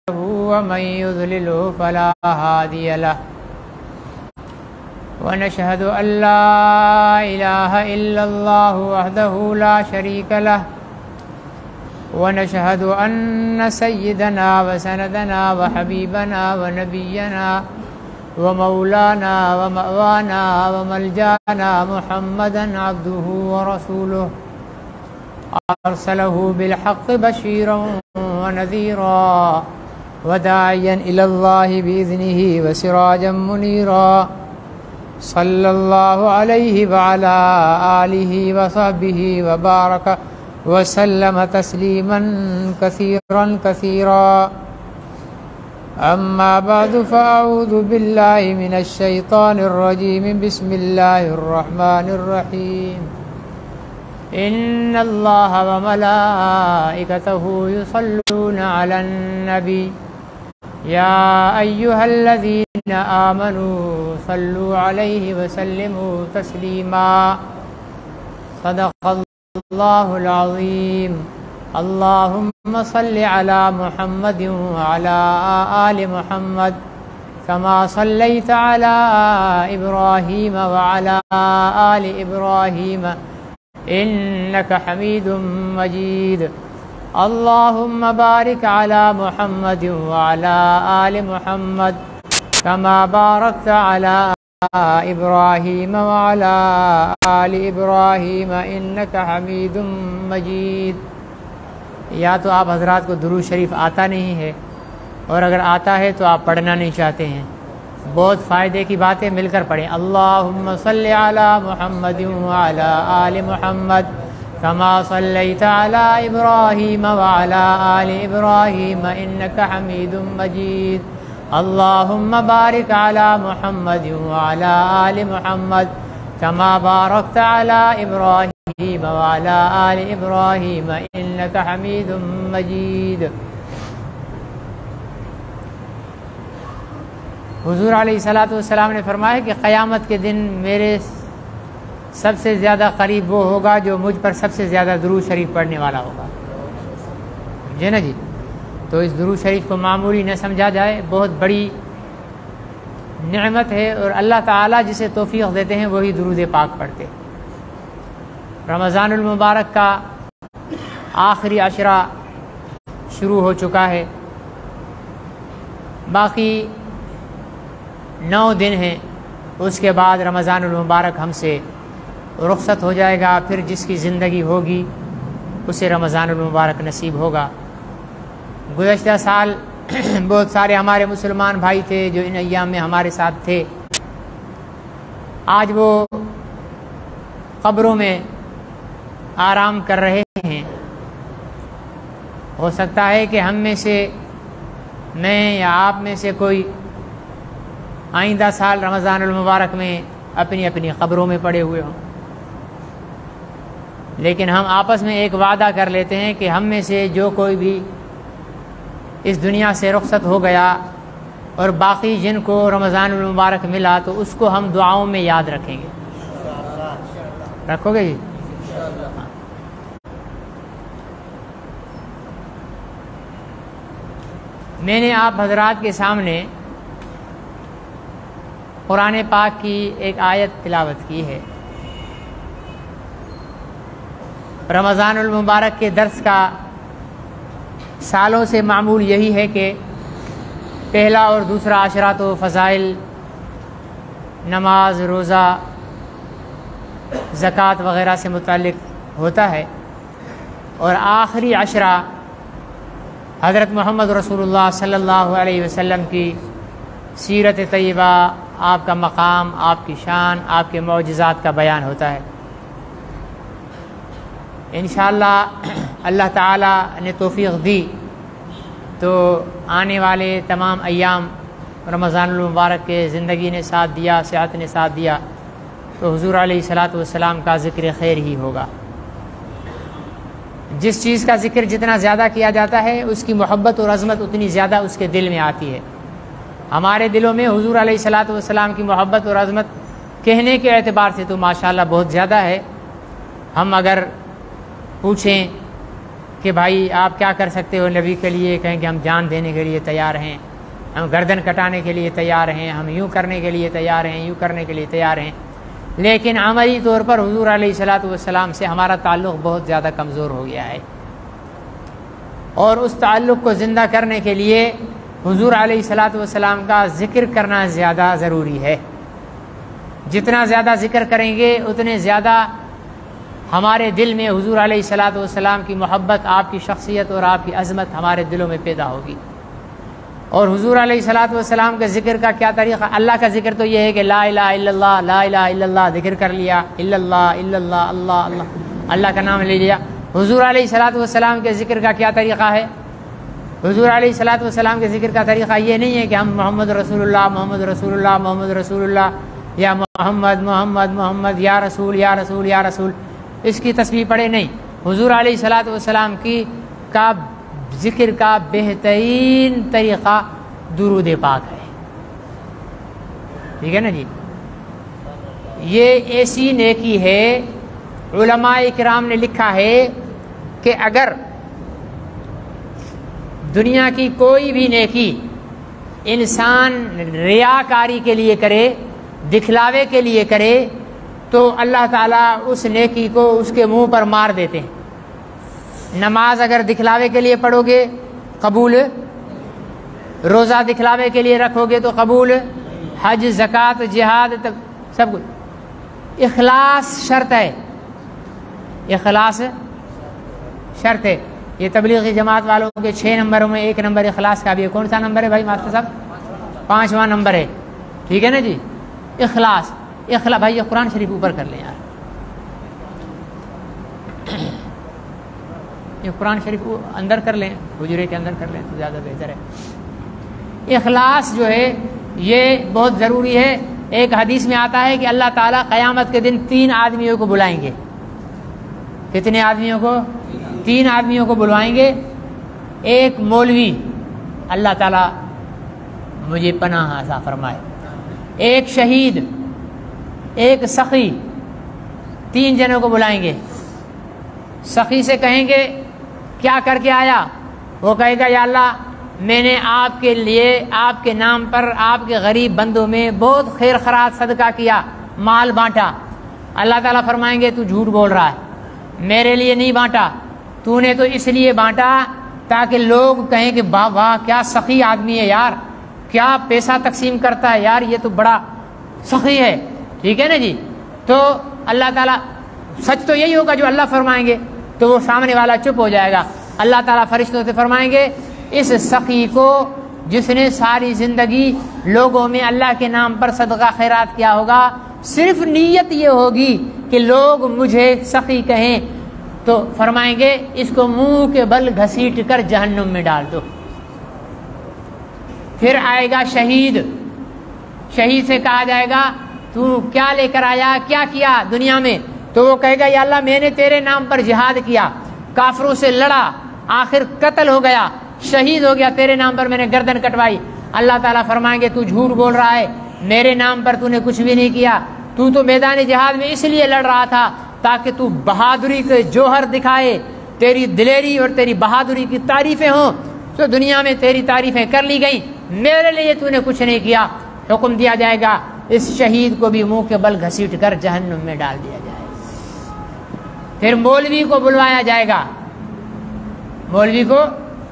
ومن يضلله فلا هادي له ونشهد أن لا إله إلا الله وحده لا شريك له ونشهد أن سيدنا وسندنا وحبيبنا ونبينا ومولانا ومأوانا وملجانا محمدا عبده ورسوله أرسله بالحق بشيرا ونذيرا وداعيا إلى الله بإذنه وسراجا منيرا صلى الله عليه وعلى آله وصحبه وبارك وسلم تسليما كثيرا كثيرا أما بعد فأعوذ بالله من الشيطان الرجيم بسم الله الرحمن الرحيم إن الله وملائكته يصلون على النبي يا أيها الذين آمنوا صلوا عليه وسلموا تسليما صدق الله العظيم اللهم صل على محمد وعلى آل محمد كما صليت على إبراهيم وعلى آل إبراهيم إنك حميد مجيد اللهم بارك على محمد وعلى آل محمد كما باركت على إبراهيم وعلى آل إبراهيم إنك حميد مجيد۔ یا تو آپ حضرات کو درود شریف آتا نہیں ہے، اور اگر آتا ہے تو آپ پڑھنا نہیں چاہتے ہیں۔ بہت فائدے کی باتیں مل کر پڑھیں۔ اللہم صلی علی محمد وعلی آل محمد کما صلیت علی ابراہیم وعلی آل ابراہیم انک حمید مجید۔ اللہم بارک علی محمد وعلی آل محمد کما بارکت علی ابراہیم وعلی آل ابراہیم انک حمید مجید۔ حضور علیہ الصلوۃ والسلام نے فرمایا کہ قیامت کے دن میرے سب سے زیادہ قریب وہ ہوگا جو مجھ پر سب سے زیادہ درود شریف پڑھنے والا ہوگا، جی نا جی۔ تو اس درود شریف کو معمولی نہ سمجھا جائے، بہت بڑی نعمت ہے، اور اللہ تعالیٰ جسے توفیق دیتے ہیں وہی درود پاک پڑھتے۔ رمضان المبارک کا آخری عشرہ شروع ہو چکا ہے، باقی 9 دن ہیں، اس کے بعد رمضان المبارک ہم سے رخصت ہو جائے گا۔ پھر جس کی زندگی ہوگی اسے رمضان المبارک نصیب ہوگا۔ گزشتہ سال بہت سارے ہمارے مسلمان بھائی تھے جو ان ایام میں ہمارے ساتھ تھے، آج وہ قبروں میں آرام کر رہے ہیں۔ ہو سکتا ہے کہ ہم میں سے، میں یا آپ میں سے کوئی آئندہ سال رمضان المبارک میں اپنی اپنی قبروں میں پڑے ہوئے ہوں، لیکن ہم آپس میں ایک وعدہ کر لیتے ہیں کہ ہم میں سے جو کوئی بھی اس دنیا سے رخصت ہو گیا اور باقی جن کو رمضان المبارک ملا تو اس کو ہم دعاؤں میں یاد رکھیں گے۔ رکھو گے جی؟ میں نے آپ حضرات کے سامنے قرآن پاک کی ایک آیت تلاوت کی ہے۔ رمضان المبارک کے درس کا سالوں سے معمول یہی ہے کہ پہلا اور دوسرا عشرہ تو فضائل، نماز، روزہ، زکوٰۃ وغیرہ سے متعلق ہوتا ہے، اور آخری عشرہ حضرت محمد رسول اللہ صلی اللہ علیہ وسلم کی سیرت طیبہ، آپ کا مقام، آپ کی شان، آپ کے معجزات کا بیان ہوتا ہے۔ انشاءاللہ اللہ تعالیٰ نے توفیق دی تو آنے والے تمام ایام رمضان المبارک کے زندگی نے ساتھ دیا، صحت نے ساتھ دیا، تو حضور علیہ الصلوۃ والسلام کا ذکر خیر ہی ہوگا۔ جس چیز کا ذکر جتنا زیادہ کیا جاتا ہے اس کی محبت اور عظمت اتنی زیادہ اس کے دل میں آتی ہے۔ ہمارے دلوں میں حضور علیہ الصلوۃ والسلام کی محبت اور عظمت کہنے کے اعتبار سے تو ماشاءاللہ بہت زیادہ ہے۔ ہم اگر پوچھیں کہ بھائی آپ کیا کر سکتے ہو نبی کے لیے، کہیں کہ ہم جان دینے کے لیے تیار ہیں، ہم گردن کٹانے کے لیے تیار ہیں، ہم یوں کرنے کے لیے تیار ہیں، یوں کرنے کے لیے تیار ہیں، لیکن عملی طور پر حضور علیہ الصلاۃ والسلام سے ہمارا تعلق بہت زیادہ کمزور ہو گیا ہے، اور اس تعلق کو زندہ کرنے کے لیے حضور علیہ الصلاۃ والسلام کا ذکر کرنا زیادہ ضروری ہے۔ جتنا زیادہ ذکر کریں گے اتنے زیادہ ہمارے دل میں حضور علیہ الصلاۃ والسلام کی محبت، آپ کی شخصیت اور آپ کی عظمت ہمارے دلوں میں پیدا ہوگی۔ اور حضور علیہ الصلاۃ والسلام کے ذکر کا کیا طریقہ؟ اللہ کا ذکر تو یہ ہے کہ لا الہ الا اللہ، لا الہ الا اللہ ذکر کر لیا، الا اللہ، الا اللہ، اللہ اللہ، اللہ کا نام لے لیا۔ حضور علیہ الصلاۃ والسلام کے ذکر کا کیا طریقہ ہے؟ حضور علیہ الصلاۃ والسلام کے ذکر کا طریقہ یہ نہیں ہے کہ ہم محمد رسول اللہ، محمد رسول اللہ، محمد رسول اللہ، یا محمد محمد محمد، یا رسول یا رسول یا رسول، اس کی تسبیح پڑھے نہیں۔ حضور علیہ الصلاۃ والسلام کی کا ذکر کا بہترین طریقہ درود پاک ہے، ٹھیک ہے نا جی۔ یہ ایسی نیکی ہے، علماء کرام نے لکھا ہے کہ اگر دنیا کی کوئی بھی نیکی انسان ریاکاری کے لیے کرے، دکھلاوے کے لیے کرے، تو اللہ تعالیٰ اس نیکی کو اس کے منہ پر مار دیتے ہیں۔ نماز اگر دکھلاوے کے لیے پڑھو گے قبول، روزہ دکھلاوے کے لیے رکھو گے تو قبول، حج، زکوٰۃ، جہاد، سب کچھ۔ اخلاص شرط ہے، اخلاص شرط ہے۔ یہ تبلیغی جماعت والوں کے 6 نمبروں میں 1 نمبر اخلاص کا بھی ہے۔ کون سا نمبر ہے بھائی ماسٹر صاحب؟ 5واں نمبر ہے، ٹھیک ہے نا جی۔ اخلاص، اخلاص بھائی، یہ قرآن شریف اوپر کر لیں یار، یہ قرآن شریف اندر کر لیں، حجرے کے اندر کر لیں تو زیادہ بہتر ہے۔ اخلاص جو ہے یہ بہت ضروری ہے۔ ایک حدیث میں آتا ہے کہ اللہ تعالیٰ قیامت کے دن 3 آدمیوں کو بلائیں گے۔ کتنے آدمیوں کو؟ 3 آدمیوں کو بلوائیں گے۔ ایک مولوی، اللہ تعالیٰ مجھے پناہ عطا فرمائے، ایک شہید، ایک سخی، 3 جنوں کو بلائیں گے۔ سخی سے کہیں گے کیا کر کے آیا؟ وہ کہے گا یا اللہ میں نے آپ کے لیے، آپ کے نام پر، آپ کے غریب بندوں میں بہت خیر خیرات صدقہ کیا، مال بانٹا۔ اللہ تعالیٰ فرمائیں گے تو جھوٹ بول رہا ہے، میرے لیے نہیں بانٹا، تو نے تو اس لیے بانٹا تاکہ لوگ کہیں کہ واہ واہ کیا سخی آدمی ہے یار، کیا پیسہ تقسیم کرتا ہے یار، یہ تو بڑا سخی ہے، ٹھیک ہے نا جی۔ تو اللہ تعالیٰ، سچ تو یہی ہوگا جو اللہ فرمائیں گے، تو وہ سامنے والا چپ ہو جائے گا۔ اللہ تعالیٰ فرشتوں سے فرمائیں گے اس سخی کو جس نے ساری زندگی لوگوں میں اللہ کے نام پر صدقہ خیرات کیا ہوگا، صرف نیت یہ ہوگی کہ لوگ مجھے سخی کہیں، تو فرمائیں گے اس کو منہ کے بل گھسیٹ کر جہنم میں ڈال دو۔ پھر آئے گا شہید، شہید سے کہا جائے گا تو کیا لے کر آیا، کیا کیا دنیا میں؟ تو وہ کہے گا یا اللہ میں نے تیرے نام پر جہاد کیا، کافروں سے لڑا، آخر قتل ہو گیا، شہید ہو گیا، تیرے نام پر میں نے گردن کٹوائی۔ اللہ تعالیٰ فرمائیں گے تو جھوٹ بول رہا ہے، میرے نام پر تو نے کچھ بھی نہیں کیا، تو میدان جہاد میں اس لیے لڑ رہا تھا تاکہ تو بہادری کے جوہر دکھائے، تیری دلیری اور تیری بہادری کی تعریفیں ہوں، تو دنیا میں تیری تعریفیں کر لی گئیں، میرے لیے تو نے کچھ نہیں کیا۔ حکم دیا جائے گا اس شہید کو بھی منہ کے بل گھسیٹ کر جہنم میں ڈال دیا جائے۔ پھر مولوی کو بلوایا جائے گا، مولوی کو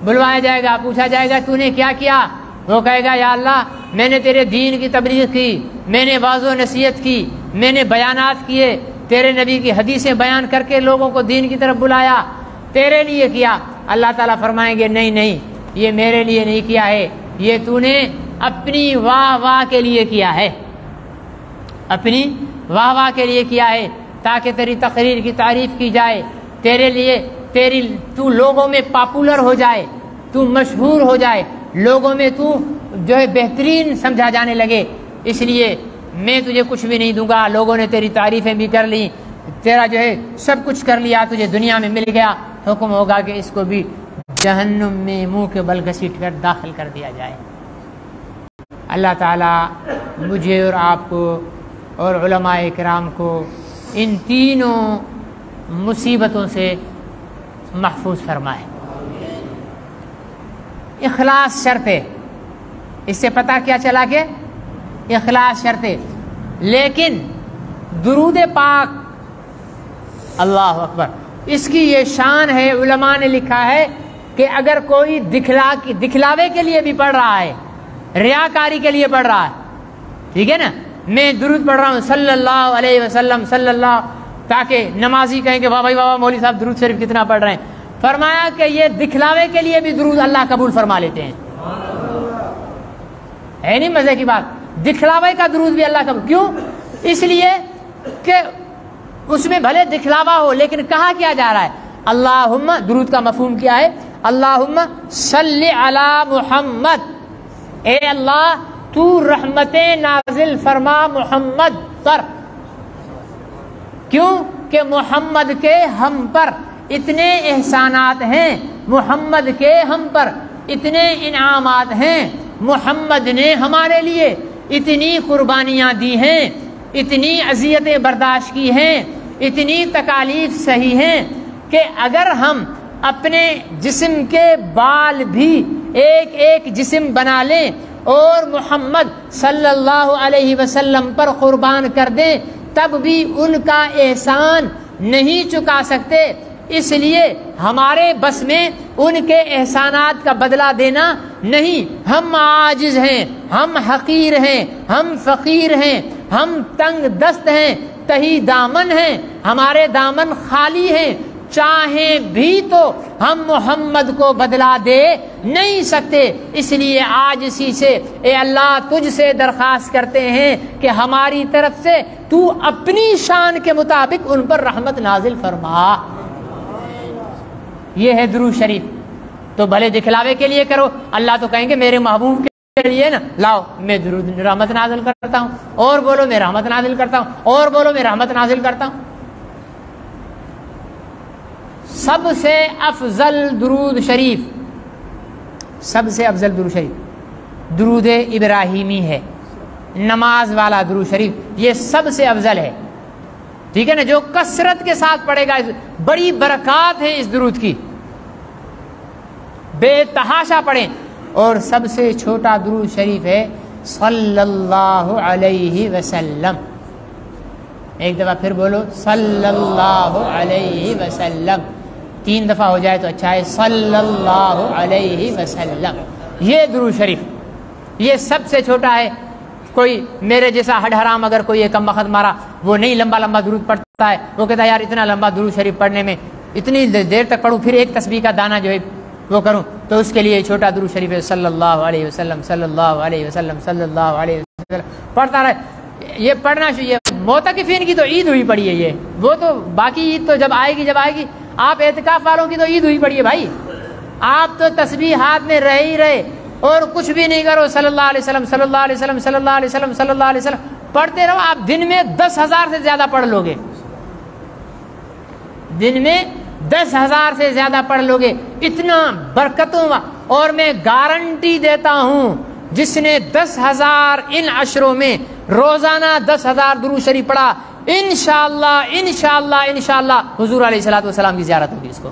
بلوایا جائے گا، پوچھا جائے گا تو نے کیا کیا؟ وہ کہے گا یا اللہ میں نے تیرے دین کی تبلیغ کی، میں نے واعظ و نصیحت کی، میں نے بیانات کیے، تیرے نبی کی حدیثیں بیان کر کے لوگوں کو دین کی طرف بلایا، تیرے لیے کیا۔ اللہ تعالیٰ فرمائیں گے نہیں نہیں، یہ میرے لیے نہیں کیا ہے، یہ تو نے اپنی واہ واہ کے لیے کیا ہے، اپنی واہ واہ کے لیے کیا ہے، تاکہ تیری تقریر کی تعریف کی جائے، تیرے لیے تو لوگوں میں پاپولر ہو جائے، تو مشہور ہو جائے، لوگوں میں تو جو ہے بہترین سمجھا جانے لگے، اس لیے میں تجھے کچھ بھی نہیں دوں گا۔ لوگوں نے تیری تعریفیں بھی کر لی، تیرا جو ہے سب کچھ کر لیا، تجھے دنیا میں مل گیا، حکم ہوگا کہ اس کو بھی جہنم میں منہ کے بل گھسیٹ کر داخل کر دیا جائے۔ اللہ تعالیٰ مجھے اور آپ کو اور علماء کرام کو ان تینوں مصیبتوں سے محفوظ فرمائے۔ اخلاص شرط ہے، اس سے پتہ کیا چلا کہ اخلاص شرط ہے۔ لیکن درود پاک، اللہ اکبر، اس کی یہ شان ہے، علماء نے لکھا ہے کہ اگر کوئی دکھلاوے کے لیے بھی پڑھ رہا ہے، ریاکاری کے لیے پڑھ رہا ہے، ٹھیک ہے نا، میں درود پڑھ رہا ہوں صلی اللہ علیہ وسلم صلی اللہ، تاکہ نمازی کہیں کہ واہ بھائی واہ مولوی صاحب درود شریف کتنا پڑھ رہے ہیں، فرمایا کہ یہ دکھلاوے کے لیے بھی درود اللہ قبول فرما لیتے ہیں۔ ہے نہیں مزے کی بات؟ دکھلاوے کا درود بھی اللہ قبول، کیوں؟ اس لیے کہ اس میں بھلے دکھلاوا ہو لیکن کہا کیا جا رہا ہے، اللہم، درود کا مفہوم کیا ہے، اللہم صلی علی محمد، اے اللہ تو رحمتیں نازل فرما محمد پر، کیوں کہ محمد کے ہم پر اتنے احسانات ہیں، محمد کے ہم پر اتنے انعامات ہیں، محمد نے ہمارے لیے اتنی قربانیاں دی ہیں، اتنی اذیتیں برداشت کی ہیں، اتنی تکالیف سہی ہیں کہ اگر ہم اپنے جسم کے بال بھی ایک ایک جسم بنا لیں اور محمد صلی اللہ علیہ وسلم پر قربان کر دیں تب بھی ان کا احسان نہیں چکا سکتے، اس لیے ہمارے بس میں ان کے احسانات کا بدلہ دینا نہیں، ہم عاجز ہیں، ہم حقیر ہیں، ہم فقیر ہیں، ہم تنگ دست ہیں، تہی دامن ہیں، ہمارے دامن خالی ہیں، چاہیں بھی تو ہم محمد کو بدلا دے نہیں سکتے، اس لیے عاجزی سے اے اللہ تجھ سے درخواست کرتے ہیں کہ ہماری طرف سے تو اپنی شان کے مطابق ان پر رحمت نازل فرما۔ یہ ہے درود شریف، تو بھلے دکھلاوے کے لیے کرو، اللہ تو کہیں گے میرے محبوب کے لیے نا، لاؤ میں درود رحمت نازل کرتا ہوں، اور بولو میں رحمت نازل کرتا ہوں، اور بولو میں رحمت نازل کرتا ہوں۔ سب سے افضل درود شریف، سب سے افضل درود شریف درود ابراہیمی ہے، نماز والا درود شریف، یہ سب سے افضل ہے، ٹھیک ہے نا، جو کثرت کے ساتھ پڑھے گا، بڑی برکات ہے اس درود کی، بے تحاشا پڑھیں۔ اور سب سے چھوٹا درود شریف ہے صلی اللہ علیہ وسلم، ایک دفعہ پھر بولو صلی اللہ علیہ وسلم، 3 دفعہ ہو جائے تو اچھا ہے، صلی اللہ علیہ وسلم، یہ درود شریف یہ سب سے چھوٹا ہے۔ کوئی میرے جیسا ہڈ حرام اگر کوئی کم وقت مارا وہ نہیں لمبا لمبا درود پڑھتا ہے، وہ کہتا ہے یار اتنا لمبا درود شریف پڑھنے میں اتنی دیر تک پڑھوں، پھر ایک تسبیح کا دانہ جو ہے وہ کروں، تو اس کے لیے چھوٹا درود شریف ہے صلی اللہ علیہ وسلم صلی اللہ علیہ وسلم صلی اللہ علیہ وسلم، پڑھتا رہے۔ یہ پڑھنا چاہیے، معتکفین کی تو عید ہوئی پڑی ہے، یہ وہ تو باقی عید تو جب آئے گی، آپ اعتکاف والوں کی تو عید ہوئی پڑی ہے بھائی، آپ تو تسبیح ہاتھ میں رہ ہی رہے اور کچھ بھی نہیں کرو، صلی اللہ علیہ وسلم صلی اللہ علیہ وسلم صلی اللہ علیہ وسلم صلی اللہ علیہ وسلم پڑھتے رہو، آپ دن میں 10,000 سے زیادہ پڑھ لو گے، دن میں 10,000 سے زیادہ پڑھ لو گے، اتنا برکتوں، اور میں گارنٹی دیتا ہوں جس نے 10,000 ان عشروں میں روزانہ 10,000 درود شریف پڑھا، انشاءاللہ انشاءاللہ انشاءاللہ حضور علیہ الصلوۃ والسلام کی زیارت ہوگی اس کو۔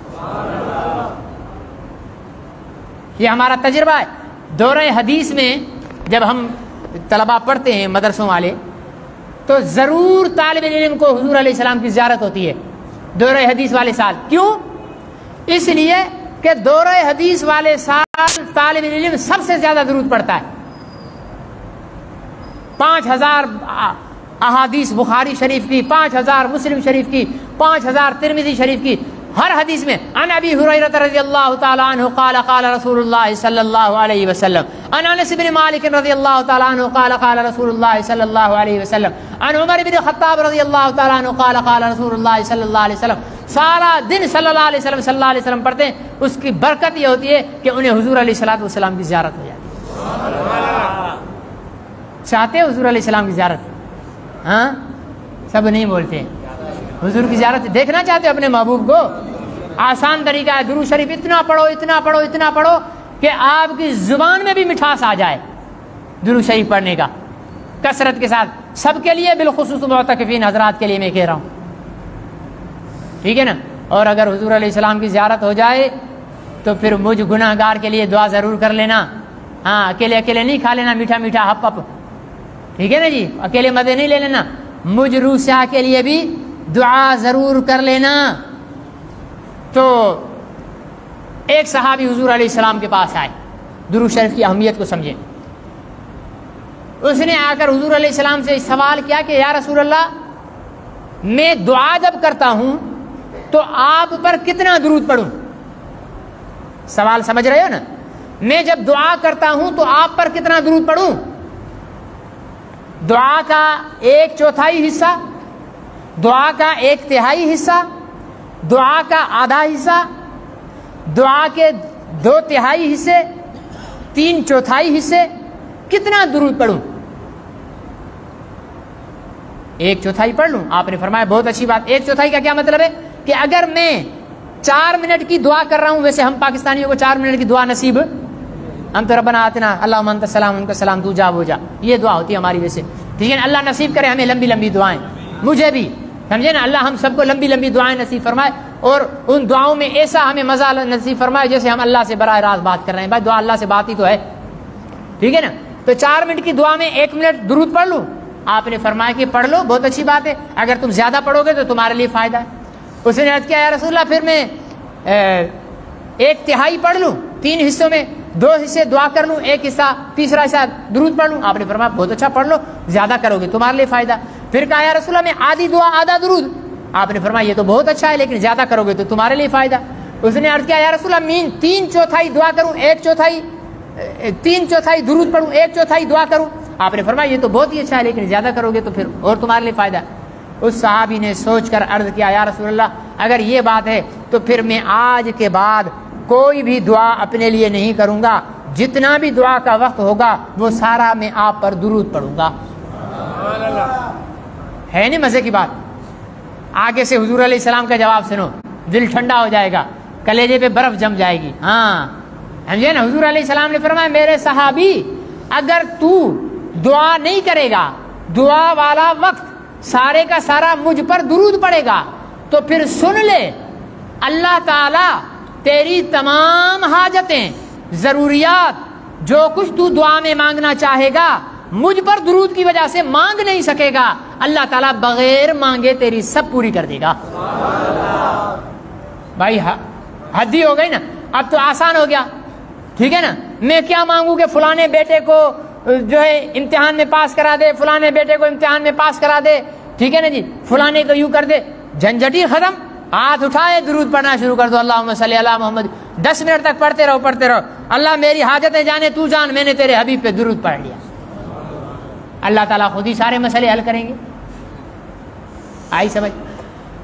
یہ ہمارا تجربہ ہے۔ دورہ حدیث میں جب ہم طلبہ پڑھتے ہیں مدرسوں والے تو ضرور طالب علم کو حضور علیہ السلام کی زیارت ہوتی ہے دورہ حدیث والے سال، کیوں؟ اس لیے کہ دورہ حدیث والے سال طالب علم سب سے زیادہ درود پڑھتا ہے، 5,000 احادیث بخاری شریف کی، 5,000 مسلم شریف کی، 5,000 ترمذی شریف کی، ہر حدیث میں عن ابی ہریرہ رضی اللہ تعالی عنہ قال قال رسول اللہ صلی اللہ علیہ وسلم، عن انس بن مالک رضی اللہ تعالی عنہ قال قال رسول اللہ صلی اللہ علیہ وسلم، عن عمر بن خطاب رضی اللہ تعالی عنہ قال قال رسول اللہ صلی اللہ علیہ وسلم، سارا دن صلی اللہ علیہ وسلم صلی اللہ علیہ وسلم پڑھتے ہیں، اس کی برکت یہ ہوتی ہے کہ انہیں حضور علیہ الصلوۃ والسلام کی زیارت ہو جاتی ہے۔ چاہتے ہیں حضور علیہ السلام کی زیارت؟ ہاں، سب نہیں بولتے ہیں حضور کی زیارت دیکھنا چاہتے اپنے محبوب کو؟ آسان طریقہ ہے، درود شریف اتنا پڑھو اتنا پڑھو اتنا پڑھو کہ آپ کی زبان میں بھی مٹھاس آ جائے درود شریف پڑھنے کا، کثرت کے ساتھ، سب کے لیے بالخصوص معتکفین حضرات کے لیے میں کہہ رہا ہوں، ٹھیک ہے نا؟ اور اگر حضور علیہ السلام کی زیارت ہو جائے تو پھر مجھ گناہ گار کے لیے دعا ضرور کر لینا. ہاں اکیلے اکیلے نہیں کھا لینا میٹھا میٹھا ہپ ہپ, ٹھیک ہے نا جی, اکیلے مزے نہیں لے لینا, مجھ روح سیاہ کے لیے بھی دعا ضرور کر لینا. تو ایک صحابی حضور علیہ السلام کے پاس آئے, درود شریف کی اہمیت کو سمجھیں. اس نے آ کر حضور علیہ السلام سے سوال کیا کہ یا رسول اللہ, میں دعا جب کرتا ہوں تو آپ پر کتنا درود پڑھوں؟ سوال سمجھ رہے ہو نا, میں جب دعا کرتا ہوں تو آپ پر کتنا درود پڑھوں؟ دعا کا 1/4 حصہ, دعا کا 1/3 حصہ, دعا کا آدھا حصہ, دعا کے 2/3 حصے, 3/4 حصے, کتنا درود پڑھوں؟ 1/4 پڑھ لوں. آپ نے فرمایا بہت اچھی بات. 1/4 کا کیا مطلب ہے کہ اگر میں 4 منٹ کی دعا کر رہا ہوں, ویسے ہم پاکستانیوں کو 4 منٹ کی دعا نصیب, ہم تو ربنا آتنا اللہم انت السلام ان کا سلام تو جا وہ جا, یہ دعا ہوتی ہے ہماری ویسے, ٹھیک ہے نا. اللہ نصیب کرے ہمیں لمبی لمبی دعائیں, مجھے بھی, سمجھے نا, اللہ ہم سب کو لمبی لمبی دعائیں نصیب فرمائے, اور ان دعاؤں میں ایسا ہمیں مزہ نصیب فرمائے جیسے ہم اللہ سے براہ راست بات کر رہے ہیں. بھائی دعا اللہ سے بات ہی تو ہے, ٹھیک ہے نا. تو 4 منٹ کی دعا میں 1 منٹ درود پڑھ لوں. آپ نے فرمایا کہ پڑھ لو, بہت اچھی بات ہے, اگر تم زیادہ پڑھو گے تو تمہارے لیے فائدہ ہے. اس نے عرض کیا یا رسول اللہ پھر میں 1/3 پڑھ لوں, 3 حصوں میں 2 حصے دعا کر لوں, 1 حصہ تیسرا حصہ درود پڑھ لوں. آپ نے فرمایا بہت اچھا, پڑھ لو, زیادہ کرو گے تمہارے لیے فائدہ. پھر کہا یا رسول اللہ میں آدھی دعا آدھا درود. آپ نے فرمایا یہ تو بہت اچھا ہے, لیکن زیادہ کرو گے تو تمہارے لیے فائدہ. اس نے عرض کیا یا رسول اللہ میں 3/4 دعا کروں, 3/4 درود پڑھوں, 1/4 دعا کروں. آپ نے فرمایا یہ تو بہت ہی اچھا ہے, لیکن زیادہ کرو گے تو پھر اور تمہارے لیے فائدہ. اس صحابی نے سوچ کر عرض کیا یا رسول اللہ اگر یہ بات ہے تو پھر میں آج کے بعد کوئی بھی دعا اپنے لیے نہیں کروں گا, جتنا بھی دعا کا وقت ہوگا وہ سارا میں آپ پر درود پڑھوں گا. ہے نہیں مزے کی بات؟ آگے سے حضور علیہ السلام کا جواب سنو, دل ٹھنڈا ہو جائے گا, کلیجے پہ برف جم جائے گی. ہاں سمجھے نا, حضور علیہ السلام نے فرمایا میرے صحابی اگر تو دعا نہیں کرے گا, دعا والا وقت سارے کا سارا مجھ پر درود پڑے گا, تو پھر سن لے اللہ تعالی تیری تمام حاجتیں, ضروریات, جو کچھ تو دعا میں مانگنا چاہے گا مجھ پر درود کی وجہ سے مانگ نہیں سکے گا, اللہ تعالیٰ بغیر مانگے تیری سب پوری کر دے گا. بھائی حدی ہو گئی نا, اب تو آسان ہو گیا, ٹھیک ہے نا. میں کیا مانگوں کہ فلانے بیٹے کو جو ہے امتحان میں پاس کرا دے, فلانے بیٹے کو امتحان میں پاس کرا دے, ٹھیک ہے نا جی, فلانے کو یوں کر دے. جھنجھٹی ختم, ہاتھ اٹھائے درود پڑھنا شروع کر دو, اللہم صلی علی محمد. 10 منٹ تک پڑھتے رہو, اللہ میری حاجتیں جانے تو جان, میں نے تیرے حبیب پہ درود پڑھ لیا. اللہ تعالیٰ خود ہی سارے مسئلے حل کریں گے. آئی سمجھ؟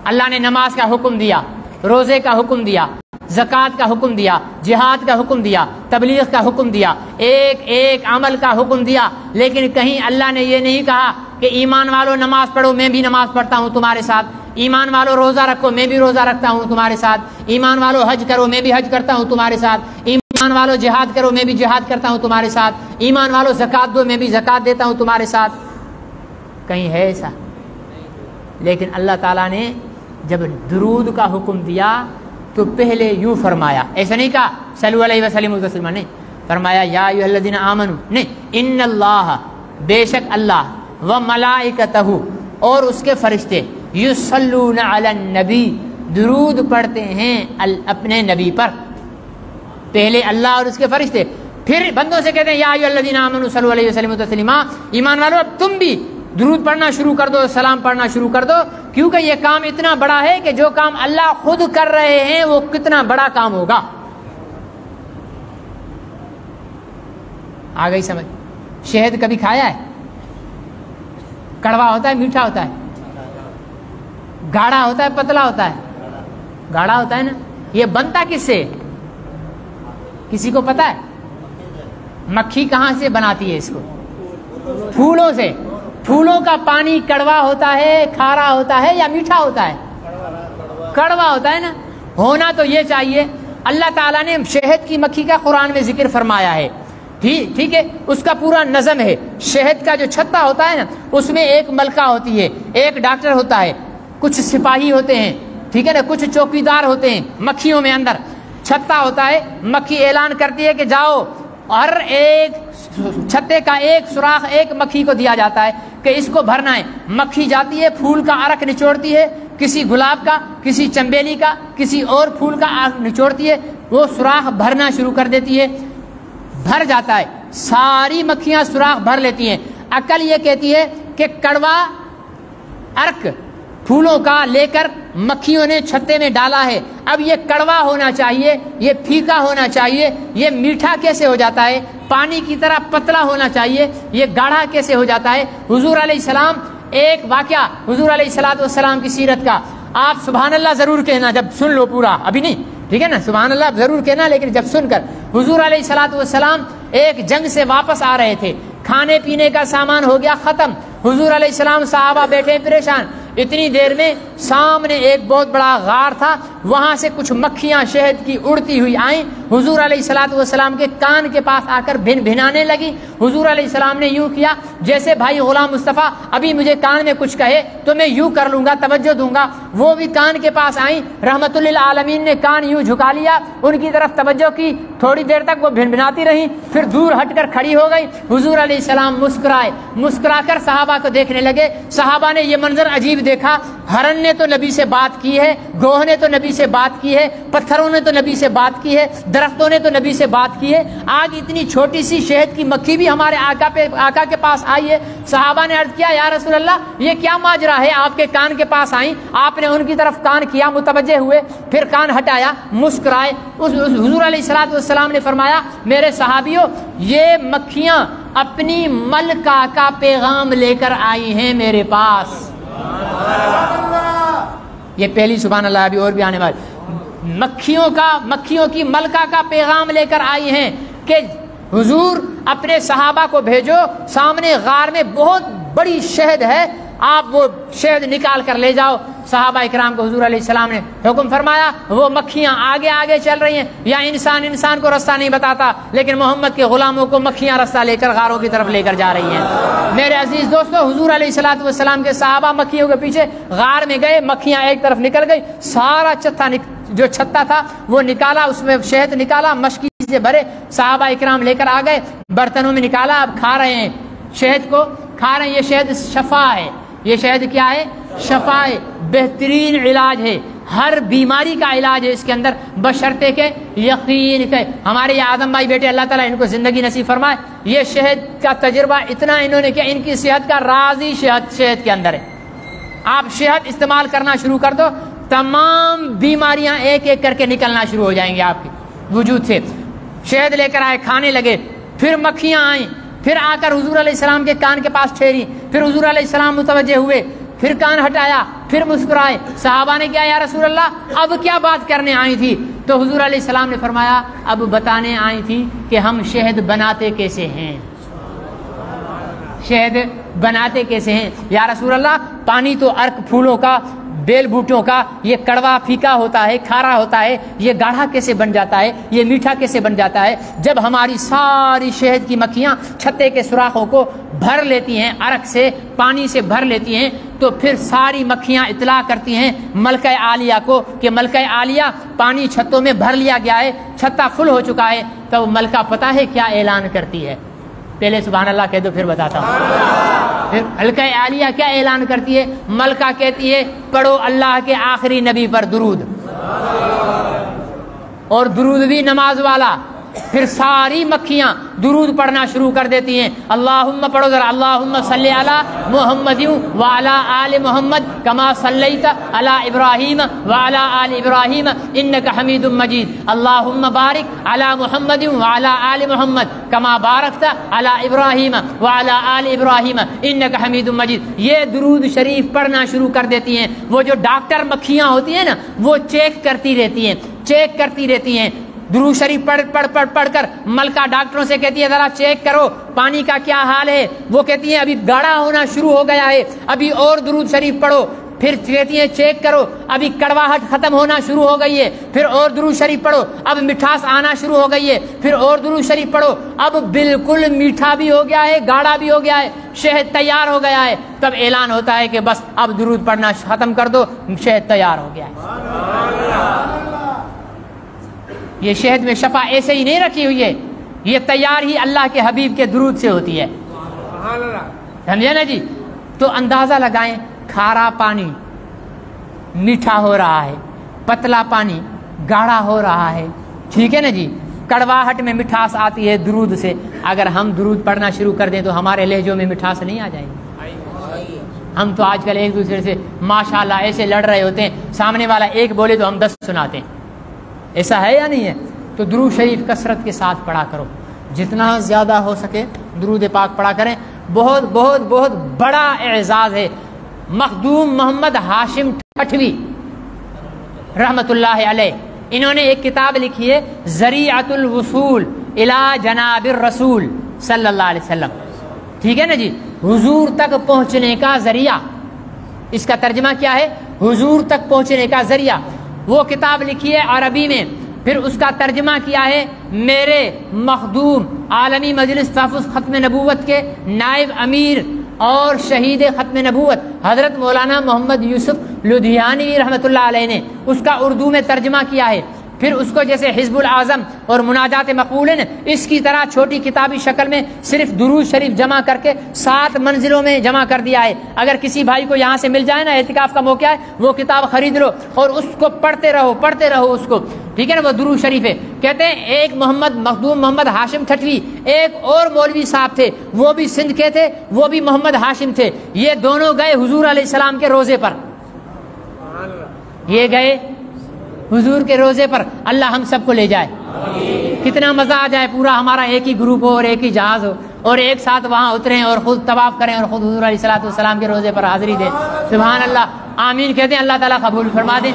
اللہ نے نماز کا حکم دیا, روزے کا حکم دیا, زکوٰۃ کا حکم دیا, جہاد کا حکم دیا, تبلیغ کا حکم دیا, ایک ایک عمل کا حکم دیا, لیکن کہیں اللہ نے یہ نہیں کہا کہ ایمان والو نماز پڑھو, میں بھی نماز پڑھتا ہوں تمہارے ساتھ. ایمان والو روزہ رکھو, میں بھی روزہ رکھتا ہوں تمہارے ساتھ. ایمان والو حج کرو, میں بھی حج کرتا ہوں تمہارے ساتھ. ایمان والو جہاد کرو, میں بھی جہاد کرتا ہوں تمہارے ساتھ. ایمان والو زکوٰۃ دو, میں بھی زکوٰۃ دیتا ہوں تمہارے ساتھ. کہیں ہے ایسا؟ لیکن اللہ تعالیٰ نے جب درود کا حکم دیا تو پہلے یوں فرمایا, ایسا نہیں کہا صلو علیہ وسلم تسلیما, نہیں, فرمایا یا ایھا الذین آمنوا, نہیں, ان اللہ, بے شک اللہ, و ملائکتہ, اور اس کے فرشتے, یصلون علی النبی, درود پڑھتے ہیں اپنے نبی پر. پہلے اللہ اور اس کے فرشتے, پھر بندوں سے کہتے ہیں یا ایھا الذین آمنوا صلو علیہ وسلم تسلیما, ایمان والو اب تم بھی درود پڑھنا شروع کر دو, سلام پڑھنا شروع کر دو, کیونکہ یہ کام اتنا بڑا ہے کہ جو کام اللہ خود کر رہے ہیں وہ کتنا بڑا کام ہوگا. آ گئی سمجھ؟ شہد کبھی کھایا ہے؟ کڑوا ہوتا ہے, میٹھا ہوتا ہے, گاڑھا ہوتا ہے, پتلا ہوتا ہے؟ گاڑھا ہوتا ہے نا. یہ بنتا کس سے, کسی کو پتا ہے؟ مکھی کہاں سے بناتی ہے اس کو؟ پھولوں سے. پھولوں کا پانی کڑوا ہوتا ہے, کھارا ہوتا ہے, یا میٹھا ہوتا ہے؟ کڑوا ہوتا ہے نا. ہونا تو یہ چاہیے. اللہ تعالیٰ نے شہد کی مکھی کا قرآن میں ذکر فرمایا ہے, ٹھیک ہے, اس کا پورا نظم ہے. شہد کا جو چھتا ہوتا ہے نا, اس میں ایک ملکہ ہوتی ہے, ایک ڈاکٹر ہوتا ہے, کچھ سپاہی ہوتے ہیں, ٹھیک ہے نا, کچھ چوکیدار ہوتے ہیں مکھیوں میں, اندر چھتا ہوتا ہے, مکھی اعلان کرتی ہے کہ جاؤ, ہر ایک چھتے کا ایک سوراخ ایک مکھی کو دیا جاتا ہے کہ اس کو بھرنا ہے. مکھی جاتی ہے, پھول کا عرق نچوڑتی ہے, کسی گلاب کا, کسی چنبیلی کا, کسی اور پھول کا عرق نچوڑتی ہے, وہ سوراخ بھرنا شروع کر دیتی ہے, بھر جاتا ہے, ساری مکھیاں سوراخ بھر لیتی ہیں. عقل یہ کہتی ہے کہ کڑوا عرق پھولوں کا لے کر مکھیوں نے چھتے میں ڈالا ہے, اب یہ کڑوا ہونا چاہیے, یہ پھیکا ہونا چاہیے, یہ میٹھا کیسے ہو جاتا ہے, پانی کی طرح پتلا ہونا چاہیے, یہ گاڑھا کیسے ہو جاتا ہے. حضور علیہ السلام, ایک واقعہ حضور علیہ السلام کی سیرت کا, آپ سبحان اللہ ضرور کہنا جب سن لو پورا, ابھی نہیں, ٹھیک ہے نا, سبحان اللہ ضرور کہنا لیکن جب سن کر. حضور علیہ السلام ایک جنگ سے واپس آ رہے تھے, کھانے پینے کا سامان ہو گیا ختم, حضور علیہ السلام صحابہ بیٹھے پریشان. اتنی دیر میں سامنے ایک بہت بڑا غار تھا, وہاں سے کچھ مکھیاں شہد کی اڑتی ہوئی آئیں, حضور علیہ السلام کے کان کے پاس آ کر بھن بھنانے لگی. حضور علیہ السلام نے یوں کیا جیسے بھائی غلام مصطفیٰ ابھی مجھے کان میں کچھ کہے تو میں یوں کر لوں گا, توجہ دوں گا. وہ بھی کان کے پاس آئیں, رحمت للعالمین نے کان یوں جھکا لیا, ان کی طرف توجہ کی, تھوڑی دیر تک وہ بھن بھناتی رہی, پھر دور ہٹ کر کھڑی ہو گئی. حضور علیہ السلام مسکرائے, مسکرا کر صحابہ کو دیکھنے لگے. صحابہ نے یہ منظر عجیب دیکھا, ہرن نے تو نبی سے بات کی ہے, گوہ نے تو نبی سے بات کی ہے, پتھروں نے تو نبی سے بات کی ہے, درختوں نے تو نبی سے بات کی ہے, آج اتنی چھوٹی سی شہد کی مکھی بھی ہمارے آقا کے پاس آئی ہے. صحابہ نے عرض کیا یا رسول اللہ یہ کیا ماجرا ہے, آپ کے کان کے پاس آئیں, آپ نے ان کی طرف کان کیا, متوجہ ہوئے, پھر کان ہٹایا, مسکرائے. حضور علیہ السلام نے فرمایا میرے صحابیوں یہ مکھیاں اپنی ملکہ کا پیغام لے کر آئی ہیں میرے پاس. یہ پہلی سبحان اللہ, ابھی اور بھی آنے والی, مکھیوں کی ملکہ کا پیغام لے کر آئی ہیں کہ حضور اپنے صحابہ کو بھیجو, سامنے غار میں بہت بڑی شہد ہے, آپ وہ شہد نکال کر لے جاؤ. صحابہ اکرام کو حضور علیہ السلام نے حکم فرمایا, وہ مکھیاں آگے آگے چل رہی ہیں, یا انسان کو رستہ نہیں بتاتا, لیکن محمد کے غلاموں کو مکھیاں رستہ لے کر غاروں کی طرف لے کر جا رہی ہیں. میرے عزیز دوستو, حضور علیہ السلام کے صحابہ مکھیوں کے پیچھے غار میں گئے, مکھیاں ایک طرف نکل گئی, سارا جو چھتا تھا وہ نکالا, اس میں شہد نکالا, مشکی سے بھرے, صحابہ اکرام لے کر آ گئے, برتنوں میں نکالا, اب کھا رہے ہیں, شہد کو کھا رہے ہیں. یہ شہد شفا ہے, یہ شہد کیا ہے, شفا ہے, بہترین علاج ہے, ہر بیماری کا علاج ہے اس کے اندر, بشرطے کے یقین کے. ہمارے یہ آدم بھائی بیٹے, اللہ تعالیٰ ان کو زندگی نصیب فرمائے, یہ شہد کا تجربہ اتنا انہوں نے کیا, ان کی صحت کا راز ہی شہد کے اندر ہے. آپ شہد استعمال کرنا شروع کر دو, تمام بیماریاں ایک ایک کر کے نکلنا شروع ہو جائیں گے آپ کے وجود سے. شہد لے کر آئے, کھانے لگے, پھر مکھیاں آئیں, پھر آ کر حضور علیہ السلام کے کان کے پاس ٹھہری, پھر حضور علیہ السلام متوجہ ہوئے, پھر کان ہٹایا, پھر مسکرائے. صحابہ نے کیا یا رسول اللہ اب کیا بات کرنے آئی تھی, تو حضور علیہ السلام نے فرمایا اب بتانے آئی تھی کہ ہم شہد بناتے کیسے ہیں, شہد بناتے کیسے ہیں. یا رسول اللہ پانی تو عرق پھولوں کا, بیل بوٹوں کا, یہ کڑوا پھیکا ہوتا ہے, کھارا ہوتا ہے, یہ گاڑھا کیسے بن جاتا ہے, یہ میٹھا کیسے بن جاتا ہے. جب ہماری ساری شہد کی مکھیاں چھتے کے سوراخوں کو بھر لیتی ہیں, عرق سے پانی سے بھر لیتی ہیں, تو پھر ساری مکھیاں اطلاع کرتی ہیں ملکہ عالیہ کو کہ ملکہ عالیہ پانی چھتوں میں بھر لیا گیا ہے, چھتا فل ہو چکا ہے. تو ملکہ پتہ ہے کیا اعلان کرتی ہے, پہلے سبحان اللہ کہہ دو پھر بتاتا ہوں. پھر ملکہ عالیہ کیا اعلان کرتی ہے, ملکہ کہتی ہے پڑھو اللہ کے آخری نبی پر درود, اور درود بھی نماز والا. پھر ساری مکھیاں درود پڑھنا شروع کر دیتی ہیں, اللہم پڑھو ذرا, اللہم صلی علی محمد وعلی آل محمد کما صلیت علی ابراہیم وعلی آل ابراہیم انک حمید مجید, اللہم بارک علی محمد وعلی آل محمد کما بارکت علی ابراہیم وعلی آل ابراہیم انک حمید مجید. یہ درود شریف پڑھنا شروع کر دیتی ہیں. وہ جو ڈاکٹر مکھیاں ہوتی ہیں نا, وہ چیک کرتی رہتی ہیں, درود شریف پڑھ کر ملکہ ڈاکٹروں سے کہتی ہے ذرا چیک کرو پانی کا کیا حال ہے. وہ کہتی ہیں ابھی گاڑھا ہونا شروع ہو گیا ہے, ابھی اور درود شریف پڑھو. پھر کہتی ہیں چیک کرو ابھی کڑواہٹ ختم ہونا شروع ہو گئی ہے، پھر اور درود شریف پڑھو، اب مٹھاس آنا شروع ہو گئی ہے، پھر اور درود شریف پڑھو، اب بالکل میٹھا بھی ہو گیا ہے، گاڑھا بھی ہو گیا ہے، شہد تیار ہو گیا ہے، تب اعلان ہوتا ہے کہ بس اب درود پڑھنا ختم کر دو، شہد تیار ہو گیا ہے۔ یہ شہد میں شفا ایسے ہی نہیں رکھی ہوئی ہے، یہ تیار ہی اللہ کے حبیب کے درود سے ہوتی ہے، سمجھے نا جی؟ تو اندازہ لگائیں، کھارا پانی میٹھا ہو رہا ہے، پتلا پانی گاڑھا ہو رہا ہے، ٹھیک ہے نا جی؟ کڑواہٹ میں مٹھاس آتی ہے درود سے، اگر ہم درود پڑھنا شروع کر دیں تو ہمارے لہجوں میں مٹھاس نہیں آ جائے گی؟ ہم تو آج کل ایک دوسرے سے ماشاءاللہ ایسے لڑ رہے ہوتے ہیں، سامنے والا ایک بولے تو ہم 10 سناتے ہیں، ایسا ہے یا نہیں ہے؟ تو درود شریف کثرت کے ساتھ پڑھا کرو، جتنا زیادہ ہو سکے درود پاک پڑھا کریں۔ بہت بہت بہت بڑا اعزاز ہے، مخدوم محمد ہاشم ٹھٹوی رحمت اللہ علیہ، انہوں نے ایک کتاب لکھی ہے ذریعۃ الوصول الی جناب الرسول صلی اللہ علیہ وسلم، ٹھیک ہے نا جی؟ حضور تک پہنچنے کا ذریعہ، اس کا ترجمہ کیا ہے؟ حضور تک پہنچنے کا ذریعہ۔ وہ کتاب لکھی ہے عربی میں، پھر اس کا ترجمہ کیا ہے میرے مخدوم عالمی مجلس تحفظ ختم نبوت کے نائب امیر اور شہید ختم نبوت حضرت مولانا محمد یوسف لدھیانوی رحمۃ اللہ علیہ نے اس کا اردو میں ترجمہ کیا ہے۔ پھر اس کو جیسے حزب الاعظم اور مناجات مقبول ہیں اس کی طرح چھوٹی کتابی شکل میں صرف درود شریف جمع کر کے 7 منزلوں میں جمع کر دیا ہے۔ اگر کسی بھائی کو یہاں سے مل جائے نا، اعتکاف کا موقع ہے، وہ کتاب خرید لو اور اس کو پڑھتے رہو اس کو، ٹھیک ہے نا؟ وہ درود شریف ہے۔ کہتے ہیں ایک مخدوم محمد ہاشم ٹھٹوی، ایک اور مولوی صاحب تھے، وہ بھی سندھ کے تھے، وہ بھی محمد ہاشم تھے، یہ دونوں گئے حضور علیہ السلام کے روزے پر، یہ گئے حضور کے روزے پر، اللہ ہم سب کو لے جائے، کتنا مزہ آ جائے، پورا ہمارا ایک ہی گروپ ہو اور ایک ہی جہاز ہو اور ایک ساتھ وہاں اتریں اور خود طواف کریں اور خود حضور علیہ الصلوۃ والسلام کے روزے پر حاضری دیں۔ سبحان اللہ، آمین کہتے ہیں، اللہ تعالیٰ قبول فرما دیں،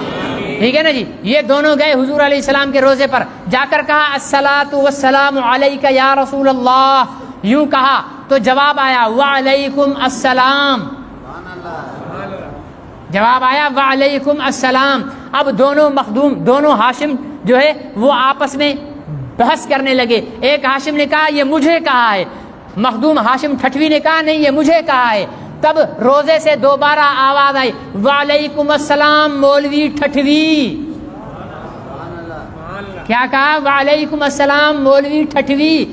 ٹھیک ہے نا جی؟ یہ دونوں گئے حضور علیہ السلام کے روزے پر، جا کر کہا الصلاۃ والسلام علیک یا رسول اللہ، یوں کہا تو جواب آیا وعلیکم السلام، جواب آیا وعلیکم السلام۔ اب دونوں مخدوم، دونوں ہاشم جو ہے وہ آپس میں بحث کرنے لگے، ایک ہاشم نے کہا یہ مجھے کہا ہے، مخدوم ہاشم ٹھٹوی نے کہا نہیں یہ مجھے کہا ہے۔ تب روزے سے دوبارہ آواز آئی وعلیکم السلام مولوی ٹھٹوی، کیا کہا؟ وعلیکم السلام مولوی ٹھٹوی۔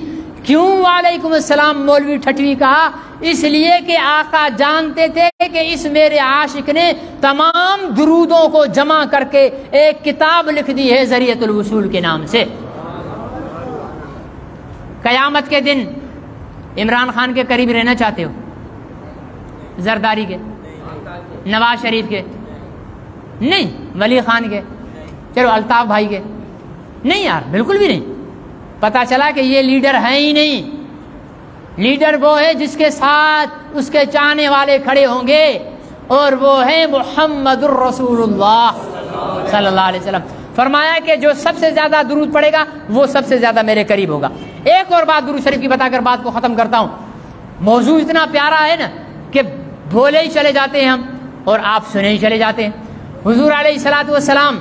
کیوں وعلیکم السلام مولوی ٹھٹوی کہا؟ اس لیے کہ آقا جانتے تھے کہ اس میرے عاشق نے تمام درودوں کو جمع کر کے ایک کتاب لکھ دی ہے ذریعۃ الوصول کے نام سے۔ قیامت کے دن عمران خان کے قریب رہنا چاہتے ہو؟ زرداری کے، نواز شریف کے نہیں، ولی خان کے، چلو الطاف بھائی کے نہیں یار، بالکل بھی نہیں۔ پتا چلا کہ یہ لیڈر ہے ہی نہیں، لیڈر وہ ہے جس کے ساتھ اس کے چاہنے والے کھڑے ہوں گے، اور وہ ہے محمد الرسول اللہ صلی اللہ علیہ وسلم۔ فرمایا کہ جو سب سے زیادہ درود پڑھے گا وہ سب سے زیادہ میرے قریب ہوگا۔ ایک اور بات درود شریف کی بتا کر بات کو ختم کرتا ہوں۔ موضوع اتنا پیارا ہے نا کہ بولے ہی چلے جاتے ہیں ہم اور آپ سنے ہی چلے جاتے ہیں۔ حضور علیہ الصلوۃ والسلام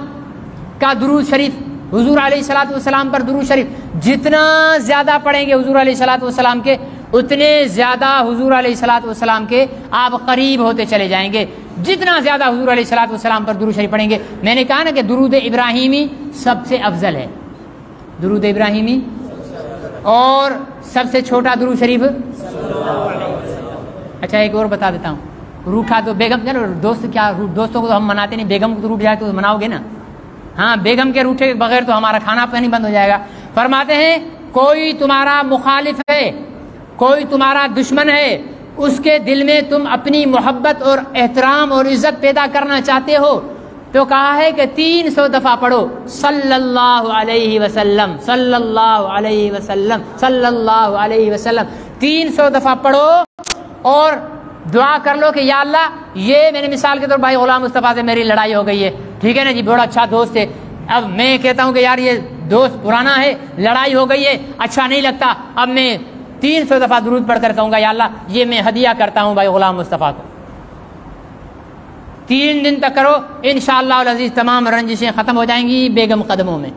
کا درود شریف، حضور علیہ الصلوۃ والسلام پر درود شریف جتنا زیادہ پڑھیں گے حضور علیہ الصلوۃ والسلام کے، اتنے زیادہ حضور علیہ الصلوۃ والسلام کے آپ قریب ہوتے چلے جائیں گے۔ جتنا زیادہ حضور علیہ الصلوۃ والسلام پر درود شریف پڑھیں گے، میں نے کہا نا کہ درود ابراہیمی سب سے افضل ہے، درود ابراہیمی، اور سب سے چھوٹا درود شریف۔ اچھا ایک اور بتا دیتا ہوں، روٹھا تو بیگم کا دوست، کیا دوستوں کو تو ہم مناتے نہیں، بیگم کو تو روٹ جائے تو مناؤ گے نا؟ ہاں، بیگم کے روٹے کے بغیر تو ہمارا کھانا پانی بند ہو جائے گا۔ فرماتے ہیں کوئی تمہارا مخالف ہے، کوئی تمہارا دشمن ہے، اس کے دل میں تم اپنی محبت اور احترام اور عزت پیدا کرنا چاہتے ہو تو کہا ہے کہ 300 دفعہ پڑھو صلی اللہ علیہ وسلم، صلی اللہ علیہ وسلم، صلی اللہ علیہ وسلم، 300 دفعہ پڑھو اور دعا کر لو کہ یا اللہ، یہ میں نے مثال کے طور بھائی غلام مصطفیٰ سے میری لڑائی ہو گئی ہے، ٹھیک ہے نا جی، بڑا اچھا دوست ہے، اب میں کہتا ہوں کہ یار یہ دوست پرانا ہے، لڑائی ہو گئی ہے، اچھا نہیں لگتا، اب میں 300 دفعہ درود پڑھ کر کہوں گا یا اللہ یہ میں ہدیہ کرتا ہوں بھائی غلام مصطفیٰ کو، 3 دن تک کرو، انشاءاللہ العزیز تمام رنجشیں ختم ہو جائیں گی بیگم قدموں میں۔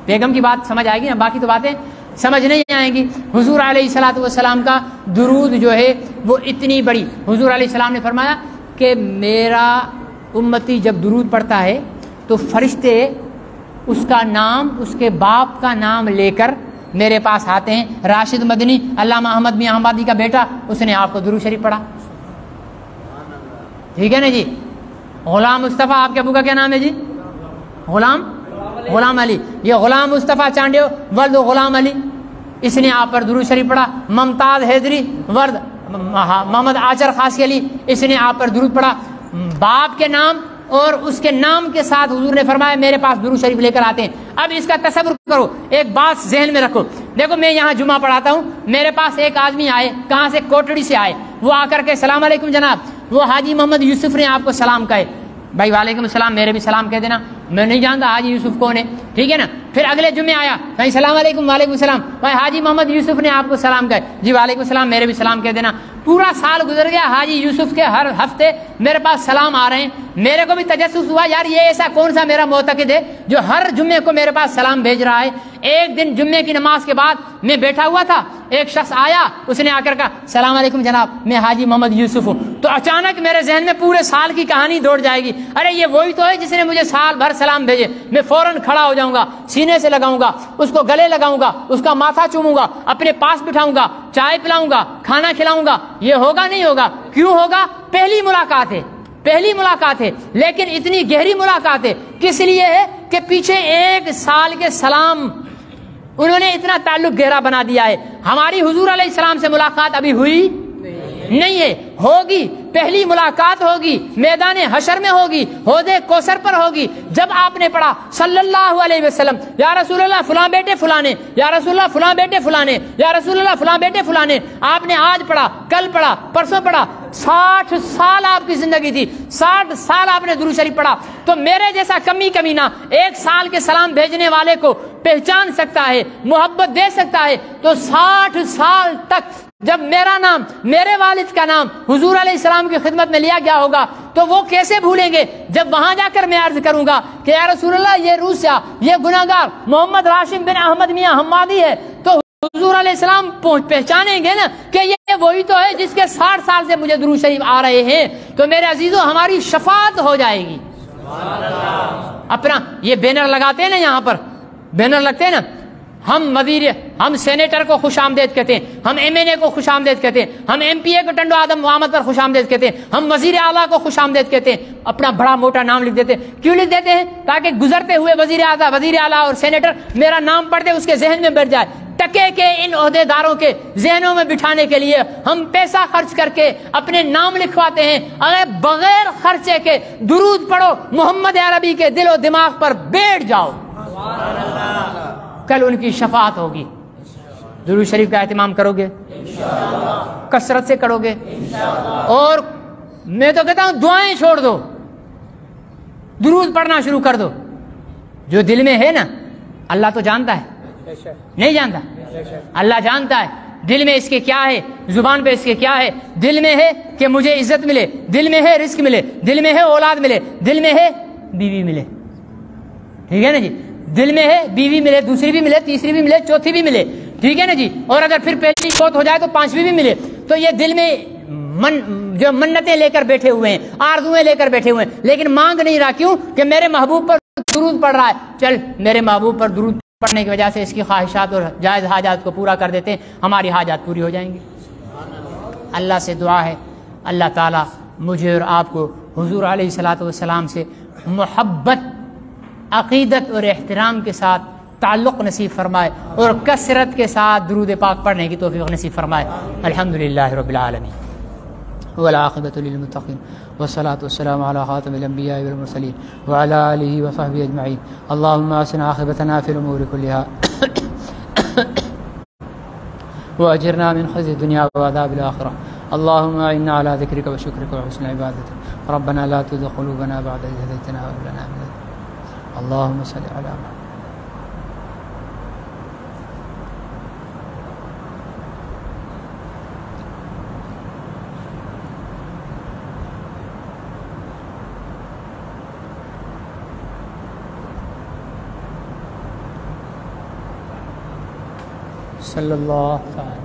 بیگم کی بات سمجھ آئے گی نا، باقی تو باتیں سمجھ نہیں آئیں گی۔ حضور علیہ الصلوۃ والسلام کا درود جو ہے وہ اتنی بڑی، حضور علیہ السلام نے فرمایا کہ میرا امتی جب درود پڑھتا ہے تو فرشتے اس کا نام، اس کے باپ کا نام لے کر میرے پاس آتے ہیں۔ راشد مدنی علامہ احمد میاں احمدی کا بیٹا، اس نے آپ کو درود شریف پڑھا، ٹھیک ہے نا جی۔ غلام مصطفیٰ، آپ کے ابو کا کیا نام ہے جی؟ غلام علی، یہ غلام مصطفیٰ چانڈیو ولد غلام علی، اس نے آپ پر درود شریف پڑھا۔ ممتاز حیدری ورد محمد آچر خاصی علی، اس نے آپ پر درود پڑھا۔ باپ کے نام اور اس کے نام کے ساتھ حضور نے فرمایا میرے پاس درود شریف لے کر آتے ہیں۔ اب اس کا تصور کرو، ایک بات ذہن میں رکھو، دیکھو میں یہاں جمعہ پڑھاتا ہوں، میرے پاس ایک آدمی آئے، کہاں سے؟ کوٹڑی سے آئے، وہ آ کر کے السلام علیکم جناب، وہ حاجی محمد یوسف نے آپ کو سلام کہے، بھائی وعلیکم السلام، میرے بھی سلام کہہ دینا، میں نہیں جانتا حاجی یوسف کون ہے، ٹھیک ہے نا۔ پھر اگلے جمعے آیا، بھائی السلام علیکم، وعلیکم السلام، بھائی حاجی محمد یوسف نے آپ کو سلام کہے، جی وعلیکم السلام، میرے بھی سلام کہہ دینا۔ پورا سال گزر گیا، حاجی یوسف کے ہر ہفتے میرے پاس سلام آ رہے ہیں، میرے کو بھی تجسس ہوا یار یہ ایسا کون سا میرا معتقد ہے جو ہر جمعے کو میرے پاس سلام بھیج رہا ہے۔ ایک دن جمعے کی نماز کے بعد میں بیٹھا ہوا تھا، ایک شخص آیا، اس نے آ کر کہا السلام علیکم جناب، میں حاجی محمد یوسف ہوں۔ تو اچانک میرے ذہن میں پورے سال کی کہانی دوڑ جائے گی، ارے یہ وہی تو ہے جس نے مجھے سال بھر سلام بھیجے۔ میں فوراً کھڑا ہو جاؤں گا، سینے سے لگاؤں گا، اس کو گلے لگاؤں گا، اس کا ماتھا چوموں گا، اپنے پاس بٹھاؤں گا، چائے پلاؤں گا، کھانا کھلاؤں گا۔ یہ ہوگا نہیں ہوگا؟ کیوں ہوگا؟ پہلی ملاقات ہے، پہلی ملاقات ہے، لیکن اتنی گہری ملاقات ہے، کس لیے ہے کہ پیچھے 1 سال کے سلام انہوں نے اتنا تعلق گہرا بنا دیا ہے۔ ہماری حضور علیہ السلام سے ملاقات ابھی ہوئی نہیں ہے، ہوگی، پہلی ملاقات ہوگی، میدان حشر میں ہوگی، حوض کوثر پر ہوگی، جب آپ نے پڑھا صلی اللہ علیہ وسلم یا رسول اللہ فلاں بیٹے فلانے، یا رسول اللہ فلاں بیٹے فلانے، یا رسول اللہ فلاں بیٹے فلانے، آپ نے آج پڑھا، کل پڑھا، پرسوں پڑھا، 60 سال آپ کی زندگی تھی، 60 سال آپ نے درود شریف پڑھا، تو میرے جیسا کمی کمینہ 1 سال کے سلام بھیجنے والے کو پہچان سکتا ہے، محبت دے سکتا ہے، تو 60 سال تک جب میرا نام، میرے والد کا نام حضور علیہ السلام کی خدمت میں لیا گیا ہوگا تو وہ کیسے بھولیں گے؟ جب وہاں جا کر میں عرض کروں گا کہ یا رسول اللہ یہ روسیا، یہ گناہگار محمد راشد بن احمد میاں حمادی ہے، تو حضور علیہ السلام پہچانیں گے نا کہ یہ وہی تو ہے جس کے 60 سال سے مجھے درود شریف آ رہے ہیں، تو میرے عزیزو ہماری شفاعت ہو جائے گی۔ اپنا یہ بینر لگاتے ہیں نا، یہاں پر بینر لگتے ہیں نا، ہم سینیٹر کو خوش آمدید کہتے ہیں، ہم ایم این اے کو خوش آمدید کہتے ہیں، ہم ایم پی اے کو ٹنڈو آدم محمد پر خوش آمدید کہتے ہیں، ہم وزیر اعلیٰ کو خوش آمدید کہتے ہیں، اپنا بڑا موٹا نام لکھ دیتے ہیں۔ کیوں لکھ دیتے ہیں؟ تاکہ گزرتے ہوئے وزیر اعلیٰ اور سینیٹر میرا نام پڑھ دے، اس کے ذہن میں بیٹھ جائے۔ ٹکے کے ان عہدے داروں کے ذہنوں میں بٹھانے کے لیے ہم پیسہ خرچ کر کے اپنے نام لکھواتے ہیں، اگر بغیر خرچے کے درود پڑھو، محمد عربی کے دل و دماغ پر بیٹھ جاؤ، کل ان کی شفاعت ہوگی۔ درود شریف کا اہتمام کرو گے انشاءاللہ، کثرت سے کرو گے انشاءاللہ، اور میں تو کہتا ہوں دعائیں چھوڑ دو، درود پڑھنا شروع کر دو۔ جو دل میں ہے نا، اللہ تو جانتا ہے، نہیں جانتا؟ اللہ جانتا ہے دل میں اس کے کیا ہے، زبان پہ اس کے کیا ہے۔ دل میں ہے کہ مجھے عزت ملے، دل میں ہے رزق ملے، دل میں ہے اولاد ملے، دل میں ہے بیوی ملے، ٹھیک ہے نا جی؟ دل میں ہے بیوی ملے، دوسری بھی ملے، تیسری بھی ملے، چوتھی بھی ملے، ٹھیک ہے نا جی؟ اور اگر پھر پہلی فوت ہو جائے تو 5ویں بھی ملے۔ تو یہ دل میں جو منتیں لے کر بیٹھے ہوئے ہیں، آرزویں لے کر بیٹھے ہوئے ہیں، لیکن مانگ نہیں رہا، کیوں کہ میرے محبوب پر درود پڑھ رہا ہے، چل میرے محبوب پر درود پڑھنے کی وجہ سے اس کی خواہشات اور جائز حاجات کو پورا کر دیتے ہیں، ہماری حاجات پوری ہو جائیں گی۔ اللہ سے دعا ہے اللہ تعالیٰ مجھے اور آپ کو حضور علیہ الصلوۃ والسلام سے محبت، عقیدت اور احترام کے ساتھ تعلق نصیب فرمائے، اور کثرت کے ساتھ درود پاک پڑھنے کی توفیق نصیب فرمائے۔ الحمدللہ رب العالمین والعاقبۃ للمتقین والصلاة والسلام على خاتم الانبیاء والمرسلین وعلى آلہ وصحبہ اجمعین۔ اللهم احسن عاقبتنا في الامور كلها واجرنا من خزي الدنيا وعذاب الاخرة۔ اللهم اعنا على ذكرك وشكرك وحسن عبادتك، ربنا لا تزغ قلوبنا بعد إذ هديتنا وهب لنا من لدنك، اللهم صل على محمد۔ صلی اللہ تعالی